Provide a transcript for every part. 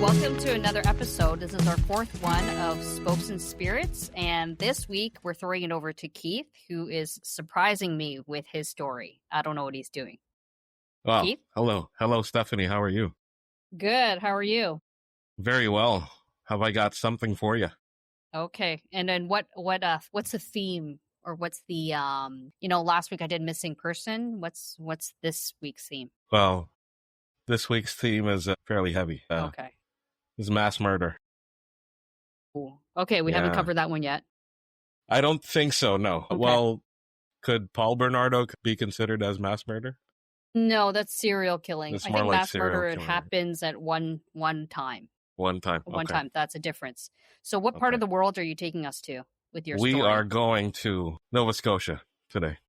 welcome to another episode. This is our fourth one of Spokes and Spirits, and this week we're throwing it over to Keith, who is surprising me with his story. I don't know what he's doing. Wow. Keith? Hello, Stephanie. How are you? Good. How are you? Very well. Have I got something for you? Okay. And then what's the theme, or what's the last week I did missing person. What's this week's theme? Well, this week's theme is fairly heavy. Okay. Is mass murder. Cool. Okay, we haven't covered that one yet. I don't think so. No. Okay. Well, could Paul Bernardo be considered as mass murder? No, that's serial killing. It's I more think like mass serial murder it killing. happens at one time. One time. One Okay. time. That's a difference. So what part Okay. of the world are you taking us to with your We story? are going to Nova Scotia today.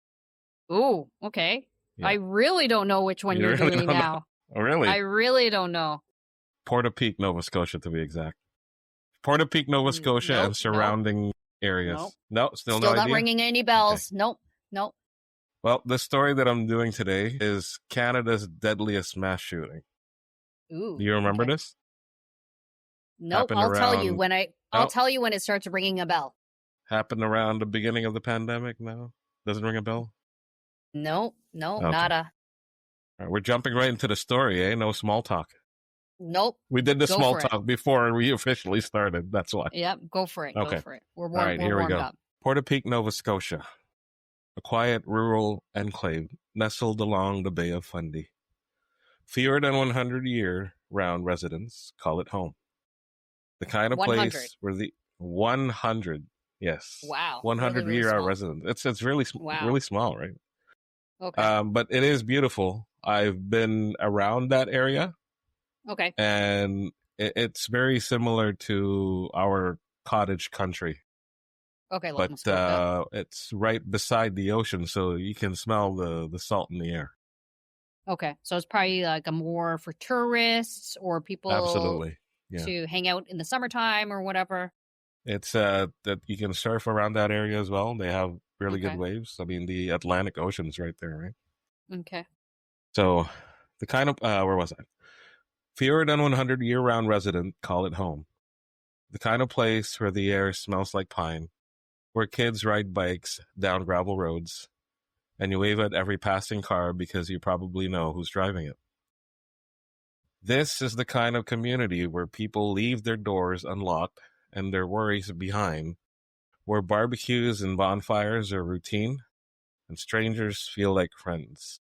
Ooh, okay. Yeah. I really don't know which one You you're really doing don't know? now. Oh, really? I really don't know. Portapique, Nova Scotia, to be exact. Portapique, Nova Scotia, Nope, and surrounding areas. Nope. No, still Still no not idea? ringing any bells. Nope. Well, the story that I'm doing today is Canada's deadliest mass shooting. Ooh. Do you remember okay. this? Nope. Happened I'll tell you around- when I'll tell you when it starts ringing a bell. Happened around the beginning of the pandemic. No? Doesn't ring a bell? No, Okay. nada. All right, we're jumping right into the story, eh? No small talk. Nope. We did the Go small for it. talk before we officially started. That's why. Yep. Go for it. Okay. Go for it. We're All right, here we warmed go. up. Portapique, Nova Scotia. A quiet rural enclave nestled along the Bay of Fundy. Fewer than 100 year-round residents call it home. The kind of 100. place where the 100, yes. Wow. 100 Really, really year-round small. residents. It's really, Wow. really small, right? Okay. But it is beautiful. I've been around that area, Okay. and it's very similar to our cottage country. Okay. But Muskoka. it's right beside the ocean, so you can smell the salt in the air. Okay. So it's probably like a more for tourists or people Absolutely. Yeah. to hang out in the summertime or whatever. It's that you can surf around that area as well. They have really Okay. good waves. I mean, the Atlantic Ocean's right there, right? Okay. So the kind of where was I? Fewer than 100 year-round resident call it home. The kind of place where the air smells like pine, where kids ride bikes down gravel roads, and you wave at every passing car because you probably know who's driving it. This is the kind of community where people leave their doors unlocked and their worries behind, where barbecues and bonfires are routine, and strangers feel like friends.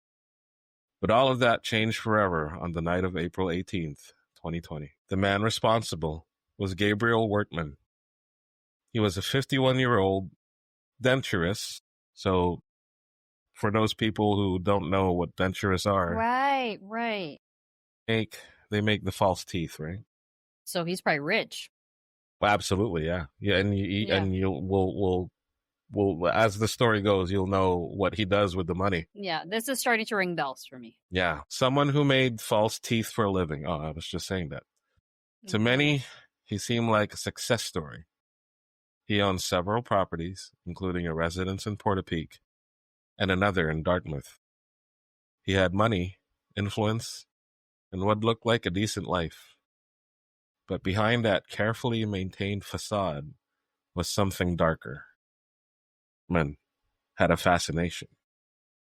But all of that changed forever on the night of April 18th, 2020. The man responsible was Gabriel Workman. He was a 51-year-old denturist. So for those people who don't know what denturists are, Right. they make the false teeth, right? So he's probably rich. Well, absolutely, yeah. Yeah, and we'll as the story goes, you'll know what he does with the money. Yeah. This is starting to ring bells for me. Yeah. Someone who made false teeth for a living. Oh, I was just saying that. To Okay. many, he seemed like a success story. He owned several properties, including a residence in Portapique and another in Dartmouth. He had money, influence, and what looked like a decent life. But behind that carefully maintained facade was something darker. Man had a fascination.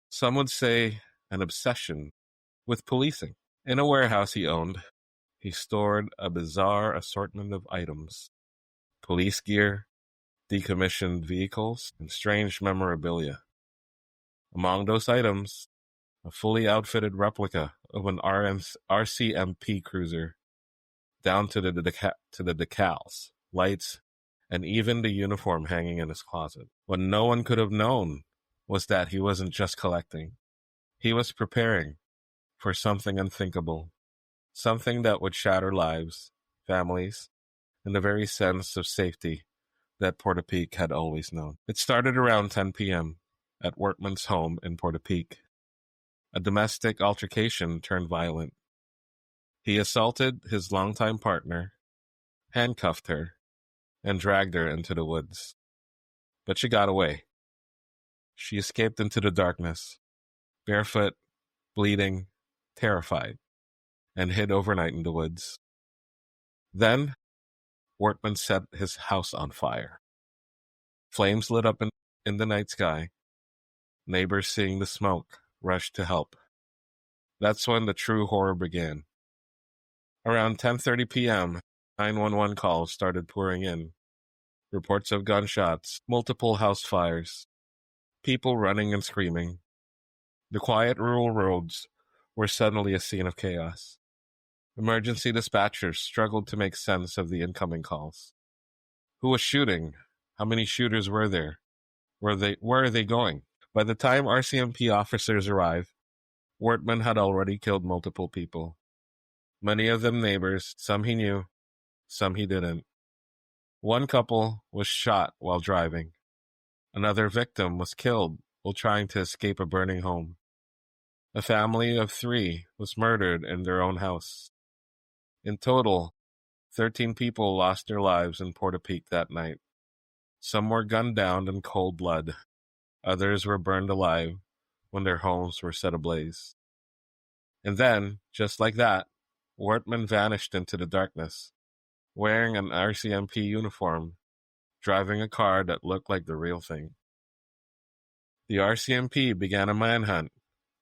Some would say an obsession with policing. In a warehouse he owned, he stored a bizarre assortment of items: police gear, decommissioned vehicles, and strange memorabilia. Among those items, a fully outfitted replica of an RCMP cruiser, down to the decals, lights, and even the uniform hanging in his closet. What no one could have known was that he wasn't just collecting. He was preparing for something unthinkable, something that would shatter lives, families, and the very sense of safety that Portapique had always known. It started around 10 p.m. at Workman's home in Portapique. A domestic altercation turned violent. He assaulted his longtime partner, handcuffed her, and dragged her into the woods. But she got away. She escaped into the darkness, barefoot, bleeding, terrified, and hid overnight in the woods. Then, Wortman set his house on fire. Flames lit up in the night sky. Neighbors seeing the smoke rushed to help. That's when the true horror began. Around 10:30 p.m., 911 calls started pouring in. Reports of gunshots, multiple house fires, people running and screaming. The quiet rural roads were suddenly a scene of chaos. Emergency dispatchers struggled to make sense of the incoming calls. Who was shooting? How many shooters were there? Where are they going? By the time RCMP officers arrived, Wortman had already killed multiple people. Many of them neighbors, some he knew, some he didn't. One couple was shot while driving. Another victim was killed while trying to escape a burning home. A family of 3 was murdered in their own house. In total, 13 people lost their lives in Portapique that night. Some were gunned down in cold blood. Others were burned alive when their homes were set ablaze. And then, just like that, Wortman vanished into the darkness, wearing an RCMP uniform, driving a car that looked like the real thing. The RCMP began a manhunt,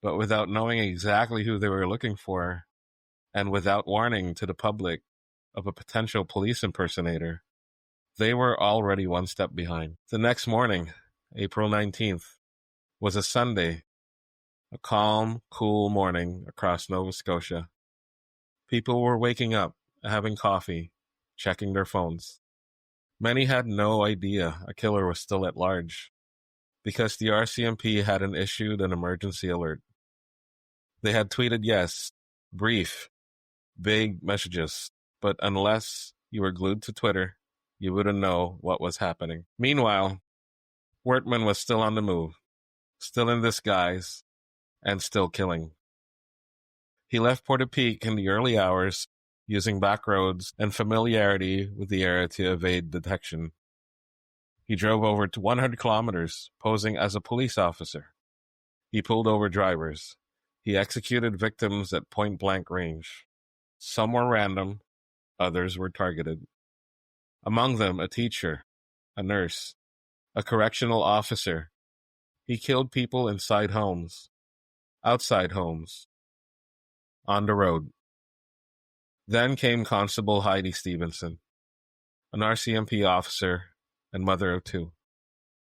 but without knowing exactly who they were looking for, and without warning to the public of a potential police impersonator, they were already one step behind. The next morning, April 19th, was a Sunday, a calm, cool morning across Nova Scotia. People were waking up, having coffee, checking their phones. Many had no idea a killer was still at large, because the RCMP hadn't issued an emergency alert. They had tweeted yes, brief, big messages, but unless you were glued to Twitter, you wouldn't know what was happening. Meanwhile, Wortman was still on the move, still in disguise, and still killing. He left Portapique in the early hours, using back roads and familiarity with the area to evade detection. He drove over to 100 kilometers, posing as a police officer. He pulled over drivers. He executed victims at point-blank range. Some were random, others were targeted. Among them, a teacher, a nurse, a correctional officer. He killed people inside homes, outside homes, on the road. Then came Constable Heidi Stevenson, an RCMP officer and mother of 2.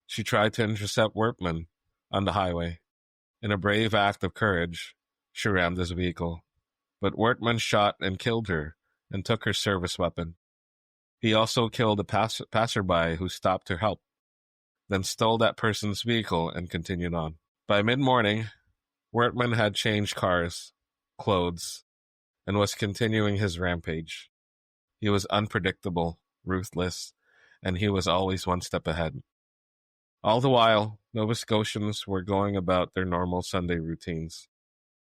She tried to intercept Wortman on the highway. In a brave act of courage, she rammed his vehicle. But Wortman shot and killed her and took her service weapon. He also killed a passerby who stopped to help, then stole that person's vehicle and continued on. By mid-morning, Wortman had changed cars, clothes, and was continuing his rampage. He was unpredictable, ruthless, and he was always one step ahead. All the while, Nova Scotians were going about their normal Sunday routines,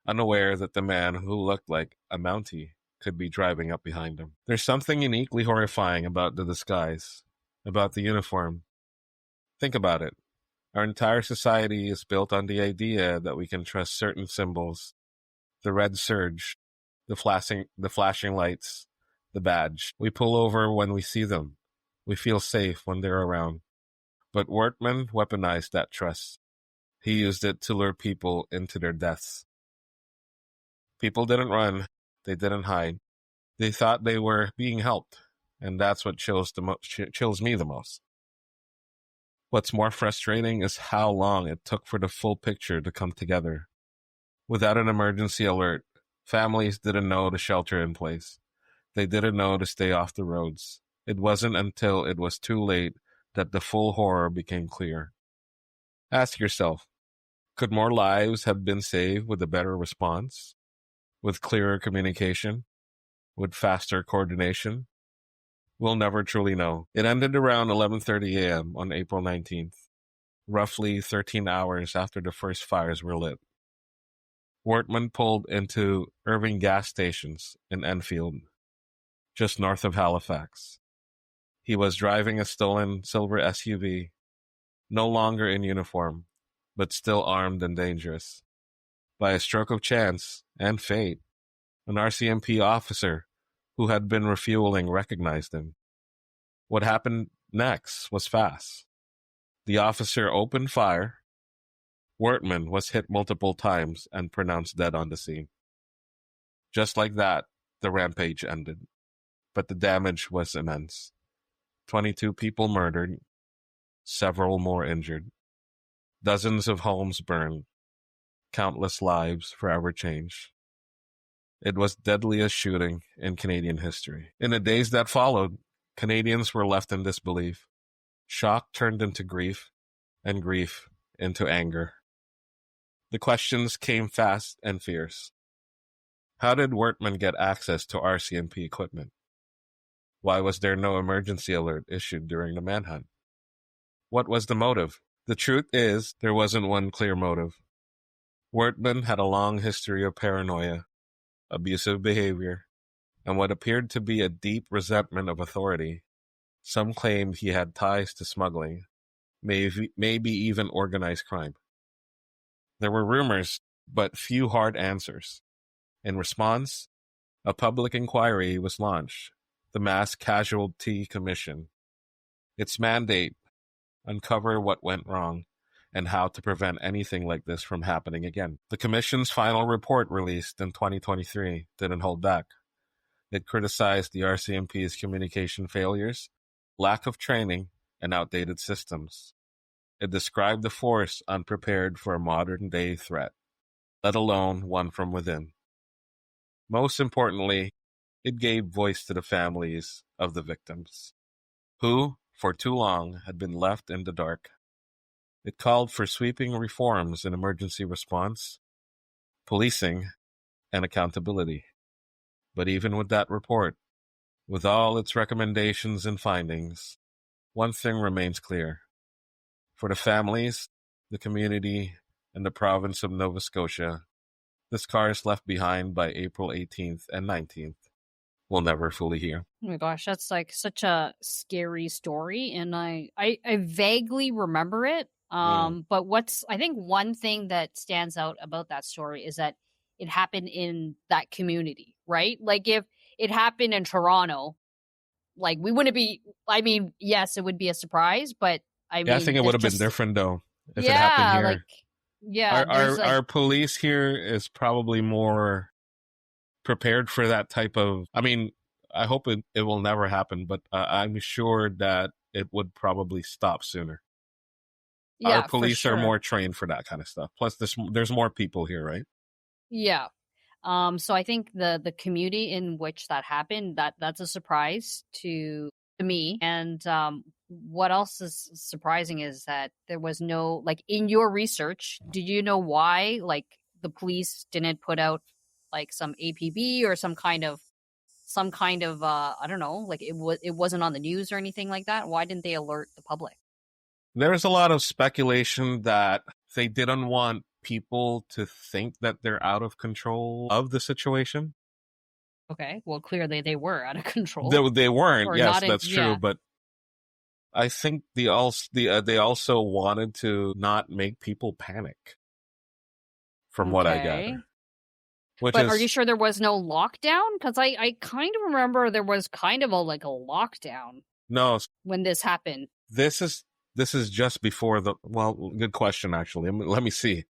unaware that the man who looked like a Mountie could be driving up behind them. There's something uniquely horrifying about the disguise, about the uniform. Think about it. Our entire society is built on the idea that we can trust certain symbols. The red surge, the flashing lights, the badge. We pull over when we see them. We feel safe when they're around. But Wortman weaponized that trust. He used it to lure people into their deaths. People didn't run. They didn't hide. They thought they were being helped, and that's what chills me the most. What's more frustrating is how long it took for the full picture to come together. Without an emergency alert, families didn't know to shelter in place. They didn't know to stay off the roads. It wasn't until it was too late that the full horror became clear. Ask yourself, could more lives have been saved with a better response? With clearer communication? With faster coordination? We'll never truly know. It ended around 11:30 a.m. on April 19th, roughly 13 hours after the first fires were lit. Wortman pulled into Irving gas stations in Enfield, just north of Halifax. He was driving a stolen silver SUV, no longer in uniform, but still armed and dangerous. By a stroke of chance and fate, an RCMP officer who had been refueling recognized him. What happened next was fast. The officer opened fire. Wortman was hit multiple times and pronounced dead on the scene. Just like that, the rampage ended. But the damage was immense. 22 people murdered, several more injured. Dozens of homes burned, countless lives forever changed. It was the deadliest shooting in Canadian history. In the days that followed, Canadians were left in disbelief. Shock turned into grief, and grief into anger. The questions came fast and fierce. How did Wortman get access to RCMP equipment? Why was there no emergency alert issued during the manhunt? What was the motive? The truth is, there wasn't one clear motive. Wortman had a long history of paranoia, abusive behavior, and what appeared to be a deep resentment of authority. Some claimed he had ties to smuggling, maybe even organized crime. There were rumors, but few hard answers. In response, a public inquiry was launched, the Mass Casualty Commission. Its mandate: uncover what went wrong and how to prevent anything like this from happening again. The Commission's final report, released in 2023, didn't hold back. It criticized the RCMP's communication failures, lack of training, and outdated systems. It described the force unprepared for a modern-day threat, let alone one from within. Most importantly, it gave voice to the families of the victims, who, for too long, had been left in the dark. It called for sweeping reforms in emergency response, policing, and accountability. But even with that report, with all its recommendations and findings, one thing remains clear. For the families, the community, and the province of Nova Scotia, the scars left behind by April 18th and 19th will never fully heal. Oh my gosh, that's like such a scary story, and I vaguely remember it. But I think one thing that stands out about that story is that it happened in that community, right? Like if it happened in Toronto, like we wouldn't be. I mean, yes, it would be a surprise, but I Yeah, I think mean, it would there's have been just different though if it happened here. like there's like Our police here is probably more prepared for that type of. I mean, I hope it will never happen, but I'm sure that it would probably stop sooner. yeah, Our for police are sure. more trained for that kind of stuff. Plus, there's more people here, right? Yeah. So I think the community in which that happened, that's a surprise to me. And what else is surprising is that there was no, like, in your research, did you know why like the police didn't put out like some APB or some kind of I don't know, like it wasn't on the news or anything like that? Why didn't they alert the public? There's a lot of speculation that they didn't want people to think that they're out of control of the situation. Okay, well, clearly they were out of control. They weren't. Or Yes, not in, that's true. yeah. But I think they also wanted to not make people panic, from what I Okay. gather. But are you sure there was no lockdown? Because I kind of remember there was kind of a lockdown No, when this happened. this is just before the. Well, good question actually. Let me see.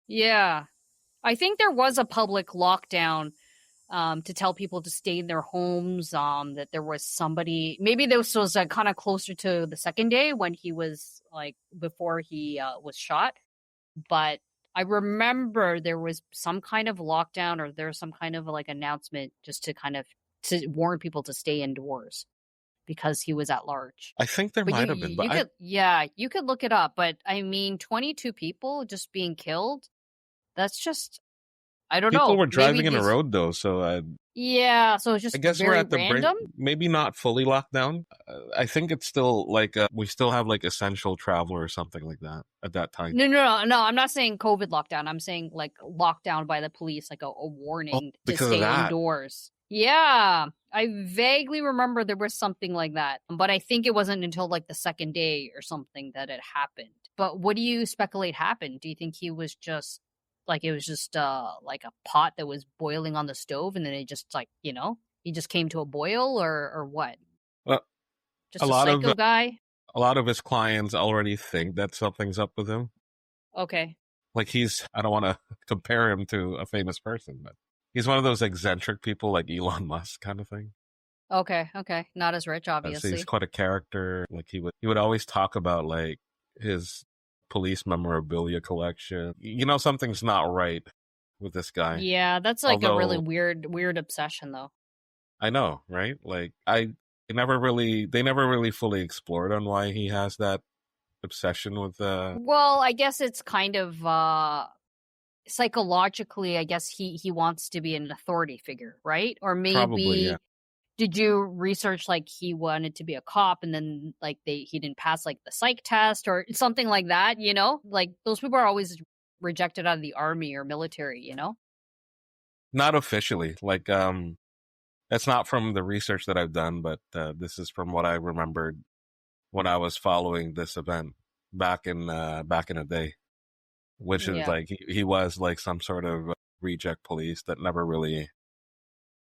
Yeah. I think there was a public lockdown to tell people to stay in their homes, that there was somebody, maybe this was kind of closer to the second day when he was like before he was shot. But I remember there was some kind of lockdown or there was some kind of like announcement just to kind of to warn people to stay indoors because he was at large. I think there might have been, but you could look it up. But I mean, 22 people just being killed, that's just, I don't know. People were driving in a road though, so yeah, so it's just I guess very we're at the random. maybe not fully locked down. I think it's still like we still have like essential travel or something like that at that time. No. I'm not saying COVID lockdown. I'm saying like lockdown by the police, like a warning to stay indoors. Yeah, I vaguely remember there was something like that, but I think it wasn't until like the second day or something that it happened. But what do you speculate happened? Do you think he was just like it was just like a pot that was boiling on the stove and then it just like, you know? He just came to a boil, or what? Well, a Just a lot of psycho guy? a lot of his clients already think that something's up with him. Okay. Like I don't want to compare him to a famous person, but he's one of those eccentric people like Elon Musk kind of thing. Okay. Okay. Not as rich, So he's obviously. quite a character. Like he would always talk about like his police memorabilia collection. Something's not right with this guy. Yeah, that's like a really Although weird obsession, though. I know, right? Like they never really fully explored on why he has that obsession with Well, I guess it's kind of psychologically, I guess he wants to be an authority figure, right? Or probably, yeah. maybe did you research like he wanted to be a cop and then like he didn't pass like the psych test or something like that, you know? Like those people are always rejected out of the army or military, you know? Not officially. Like that's not from the research that I've done, but this is from what I remembered when I was following this event back in the day, which is Yeah. like he was like some sort of reject police that never really,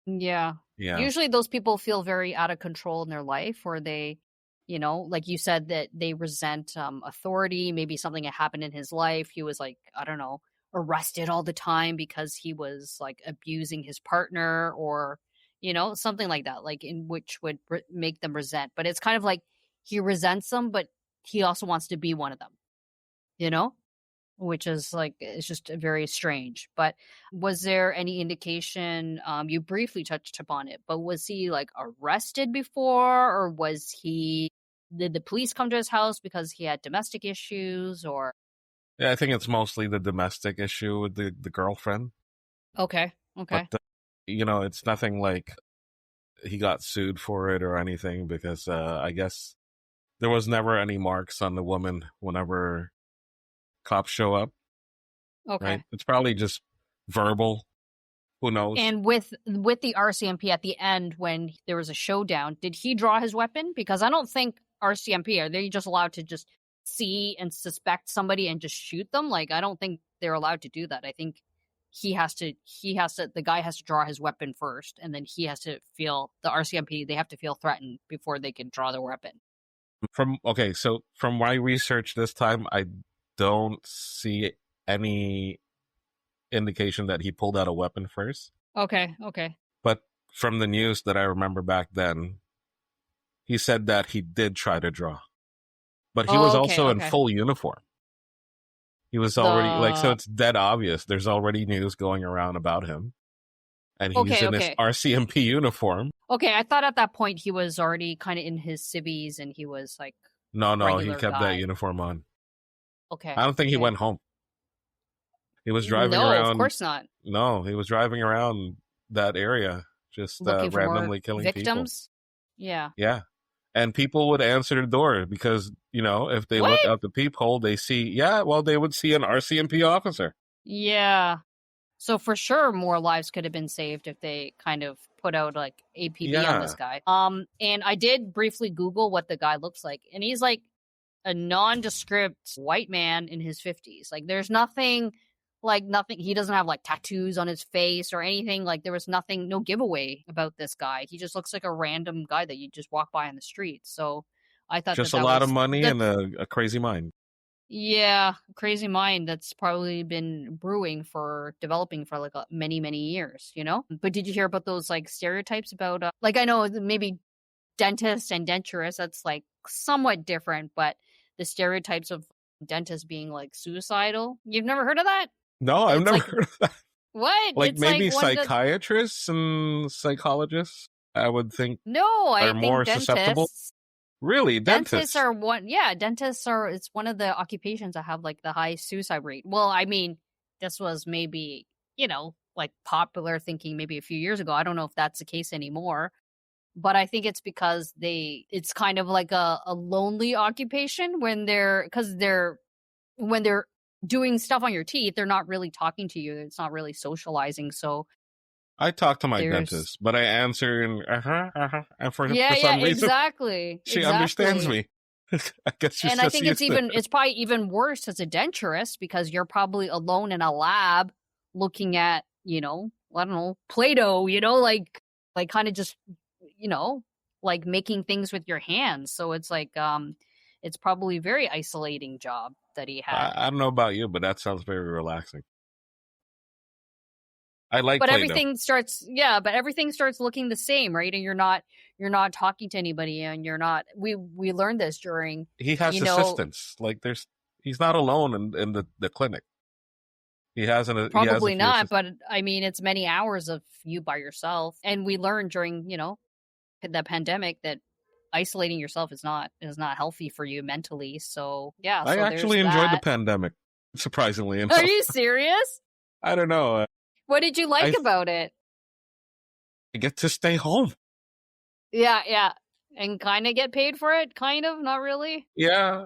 Yeah. yeah. Usually those people feel very out of control in their life or they, like you said that they resent authority, maybe something had happened in his life. He was like, I don't know, arrested all the time because he was like abusing his partner or, something like that, like in which would make them resent. But it's kind of like he resents them, but he also wants to be one of them, you know? Which is like it's just very strange. But was there any indication? You briefly touched upon it, but was he like arrested before, or was he? Did the police come to his house because he had domestic issues, or? Yeah, I think it's mostly the domestic issue with the girlfriend, Okay, but okay, it's nothing like he got sued for it or anything because I guess there was never any marks on the woman whenever cops show up, right? okay. It's probably just verbal. Who knows? And with the RCMP at the end when there was a showdown, did he draw his weapon? Because I don't think RCMP are they just allowed to just see and suspect somebody and just shoot them? Like I don't think they're allowed to do that. I think the guy has to draw his weapon first and then he has to feel the RCMP they have to feel threatened before they can draw their weapon. So from my research this time, I don't see any indication that he pulled out a weapon first. Okay, okay. But from the news that I remember back then, he said that he did try to draw. But he was Oh, okay, also in okay. full uniform. He was already like, so The it's dead obvious. There's already news going around about him. And he's Okay, in his okay. RCMP uniform. Okay, I thought at that point he was already kind of in his civvies and he was like No, a no, he regular kept that guy. uniform on. I Okay, don't think he okay. went home. He was driving No, of around. course not. No, he was driving around that area, just Looking for more randomly killing people. victims. Yeah. Yeah. And people would answer the door because, if they look What? out the peephole, they see, yeah, well, they would see an RCMP officer. Yeah. So for sure more lives could have been saved if they kind of put out like APB on this Yeah. guy. And I did briefly Google what the guy looks like. And he's like a nondescript white man in his 50s. Like there's nothing he doesn't have like tattoos on his face or anything. Like there was no giveaway about this guy. He just looks like a random guy that you just walk by on the street. So I thought Just that a that lot of was money and that's a crazy mind. yeah, crazy mind that's probably been developing for like many, many years, you know? But did you hear about those like stereotypes about, like, I know maybe dentists and denturists, that's like somewhat different, but the stereotypes of dentists being like suicidal, you've never heard of that? No, I've It's never like, heard of that. what? Like It's like maybe one of the, psychiatrists and psychologists, I would think, no, I are think more susceptible. Really? dentists Dentists? are it's one of the occupations that have like the high suicide rate. Well, I mean, this was maybe, like popular thinking maybe a few years ago. I don't know if that's the case anymore, but I think it's because it's kind of like a lonely occupation when they're doing stuff on your teeth, they're not really talking to you. It's not really socializing. So I talk to my there's, dentist, but I answer and and for yeah, yeah, some reason exactly. she understands Exactly. me. I guess she's And I just think it's used to it. it's probably even worse as a denturist because you're probably alone in a lab looking at, I don't know, Play-Doh, like like kind of just, you know, like making things with your hands. So it's like it's probably a very isolating job that he had. I don't know about you, but that sounds very relaxing. I like But Play-Doh. but everything starts looking the same, right? And you're not talking to anybody, and you're not we learned this during, He has you know, assistants. Like he's not alone in the clinic. He has a probably few not, assistants. but I mean it's many hours of you by yourself. And we learned during, you know, the pandemic that isolating yourself is not healthy for you mentally. So yeah, I so there's actually enjoyed the that. pandemic, surprisingly Are enough. you serious? I don't know. What did you like I about it? get to stay home. Yeah, yeah. And kind of get paid for it? Kind of, not really. Yeah.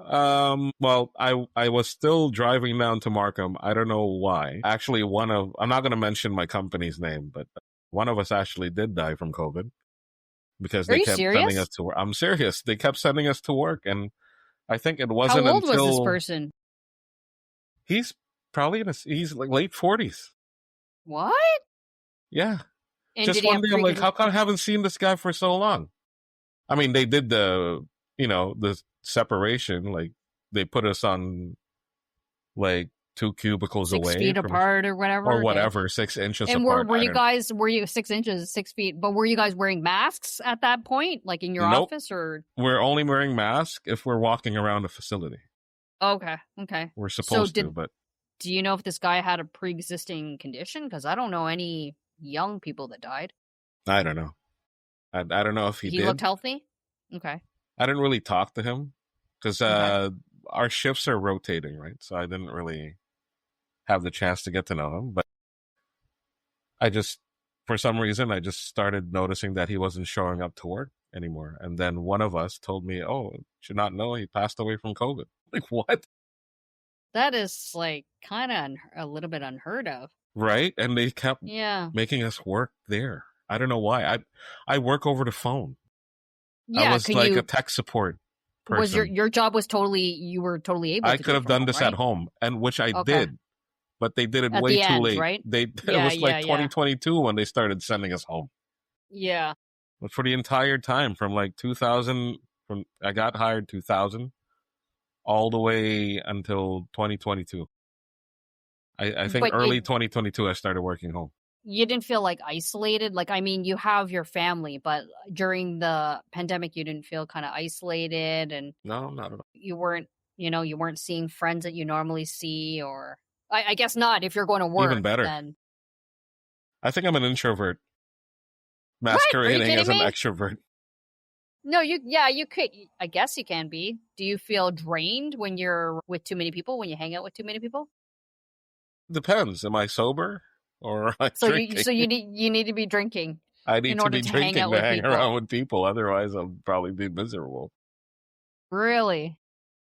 Well, I was still driving down to Markham. I don't know why. Actually, I'm not going to mention my company's name, but one of us actually did die from COVID because Are they you kept sending us serious? to work. I'm serious. They kept sending us to work, and I think it How wasn't old was this until person? he's probably he's like late 40s. What? Yeah. And Just did he one have day, I'm pre? like, how come I haven't seen this guy for so long? I mean, they did the separation. Like, they put us on, like, 2 cubicles 6 feet away from, apart or or whatever? Okay. whatever, 6 inches And apart. I don't, were you 6 inches, 6 feet? But were you guys wearing masks at that point, like in your nope. office, or? We're only wearing masks if we're walking around the facility. Okay, okay. We're So supposed to, but do you know if this guy had a pre-existing condition? Because I don't know any young people that died. I don't know. I don't know if he He looked did. healthy. Okay, I didn't really talk to him because okay. our shifts are rotating, right? So I didn't really have the chance to get to know him. But I just, for some reason, I just started noticing that he wasn't showing up to work anymore. And then one of us told me, "Oh, you should not know he passed away from COVID." Like, what? That is like kind of a little bit unheard of. Right? And they kept Yeah. making us work there. I don't know why. I work over the phone. I Yeah. was Can like a you, tech support was person. your job was totally, you were totally able I to do could it have from done home, this at right? home, and which I Okay. did, but they did it At way the too end, late. right? It Yeah, was like yeah, yeah. 2022 when they started sending us home. Yeah. But for the entire time, from like 2000, from I got hired 2000 all the way until 2022. I think But early 2022 I started working home. you didn't feel like isolated? Like, I mean, you have your family, but during the pandemic, you didn't feel kind of isolated, and No, not at all. you weren't, you know, you weren't seeing friends that you normally see, or I guess not if you're going to Even work, better. then. I think I'm an introvert What? Are you masquerading kidding as an me? extrovert. No, you could. I guess you can be. Do you feel drained when you're with too many people, when you hang out with too many people? Depends. Am I sober or am I drinking? You need to be drinking I in need to order be to hang drinking out to with hang people. around with people. Otherwise, I'll probably be miserable. Really?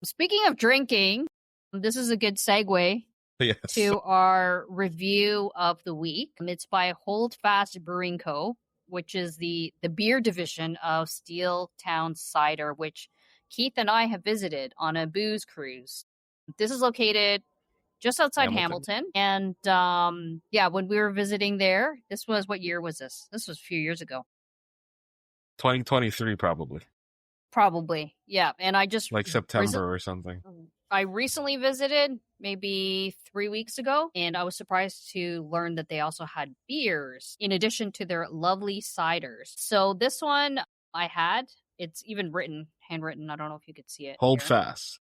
Speaking of drinking, this is a good segue Yes. to our review of the week. It's by Holdfast Brewing Co., which is the beer division of Steel Town Cider, which Keith and I have visited on a booze cruise. This is located just outside Hamilton. Hamilton. And yeah, when we were visiting there, this was, what year was this? This was a few years ago. 2023 probably. Probably. Yeah. And Like September or something. I recently visited maybe 3 weeks ago, and I was surprised to learn that they also had beers in addition to their lovely ciders. So this one I had, it's even handwritten. I don't know if you could see it Hold here. fast.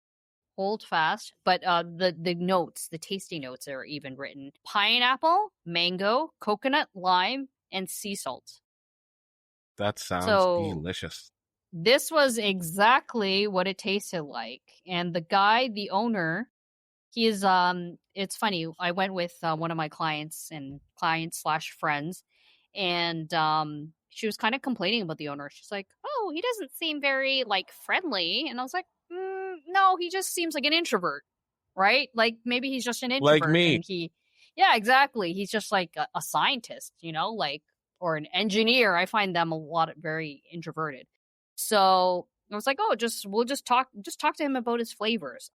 Hold fast, but the notes, the tasty notes are even written: pineapple, mango, coconut, lime, and sea salt. That sounds So delicious. this was exactly what it tasted like. And the guy, the owner, he's it's funny. I went with one of my clients slash friends, and she was kind of complaining about the owner. She's like, "Oh, he doesn't seem very like friendly," and I was like, "No, he just seems like an introvert, right? Like maybe he's just an Like introvert, me. and yeah, exactly. He's just like a scientist, like, or an engineer. I find them a lot very introverted." So I was like, "Oh, we'll just talk to him about his flavors."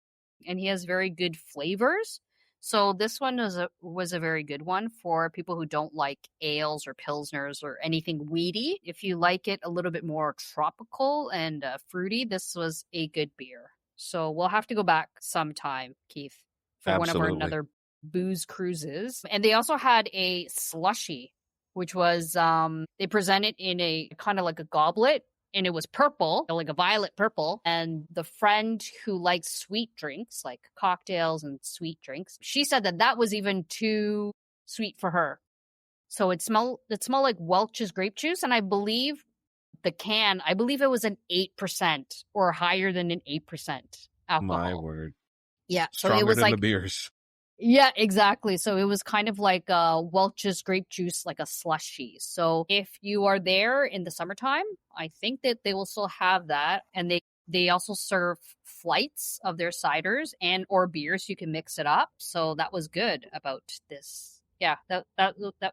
And he has very good flavors. So this one was a very good one for people who don't like ales or pilsners or anything weedy. If you like it a little bit more tropical and fruity, this was a good beer. So we'll have to go back sometime, Keith, for one of our Absolutely. another booze cruises. And they also had a slushy, which was they presented in a kind of like a goblet, and it was purple, like a violet purple. And the friend who likes sweet drinks, like cocktails and sweet drinks, she said that that was even too sweet for her. So it smelled like Welch's grape juice, and I believe it was an 8% or higher than an 8% alcohol. My word. Yeah, so Stronger it was than like the beers. yeah, exactly. So it was kind of like Welch's grape juice, like a slushy. So if you are there in the summertime, I think that they will still have that, and they also serve flights of their ciders and or beers. You can mix it up. So that was good about this. Yeah, that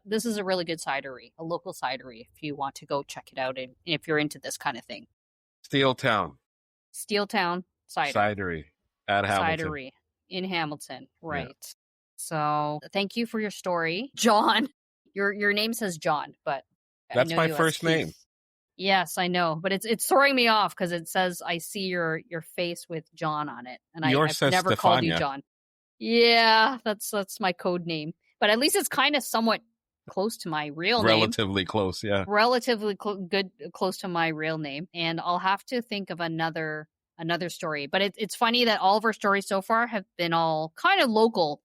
this is a really good cidery, a local cidery. If you want to go check it out, and if you're into this kind of thing, Steeltown. Steeltown Cider. Cidery at Hamilton. Cidery in Hamilton, right? Yeah. So thank you for your story, John. Your name says John, but That's I know my you as first Keith. name. Yes, I know, but it's throwing me off because it says I see your face with John on it, and I've says never called you Stefania. John. Yeah, that's my code name, but at least it's kind of somewhat close to my real name. Relatively close, yeah. Relatively close to my real name, and I'll have to think of another story. But it's funny that all of our stories so far have been all kind of local,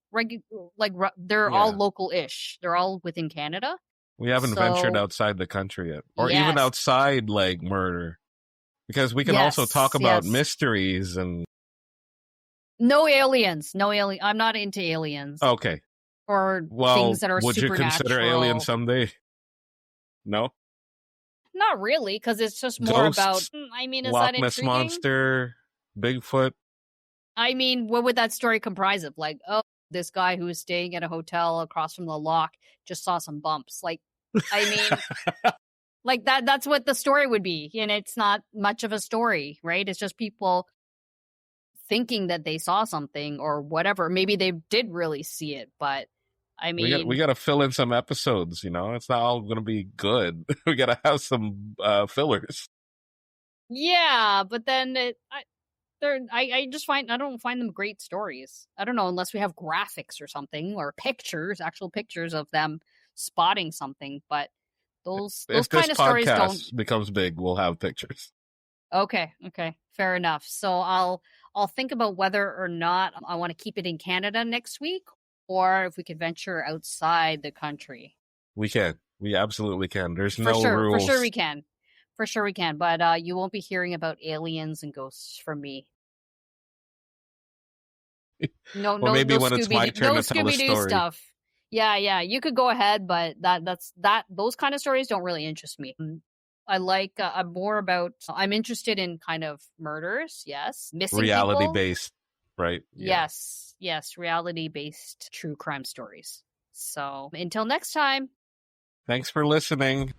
they're all local-ish. They're all within Canada. We haven't ventured outside the country yet, or even outside like murder, because we can also talk about mysteries and no aliens. I'm not into aliens. Okay. Or things that are would you consider Alien someday? No? Not really, because it's just more Ghosts, about, I mean, is Loch that Ness intriguing? Monster, Bigfoot. I mean, what would that story comprise of? Like, oh, this guy who was staying at a hotel across from the loch just saw some bumps. Like, I mean, like that's what the story would be. And it's not much of a story, right? It's just people thinking that they saw something or whatever. Maybe they did really see it, but I mean, we got to fill in some episodes. It's not all going to be good. We got to have some fillers. Yeah, but then I just I don't find them great stories. I don't know, unless we have graphics or something, or actual pictures of them spotting something. But those kind of stories don't becomes big. We'll have pictures. Okay, fair enough. So I'll think about whether or not I want to keep it in Canada next week, or if we could venture outside the country. We can. We absolutely can. There's no rules. For sure we can. But you won't be hearing about aliens and ghosts from me. No, maybe no when it's my turn to tell the story. Stuff. Yeah. You could go ahead, but those kind of stories don't really interest me. I like I'm interested in kind of murders. Yes, missing reality people. Based, right? Yeah. Yes, reality based true crime stories. So until next time. Thanks for listening.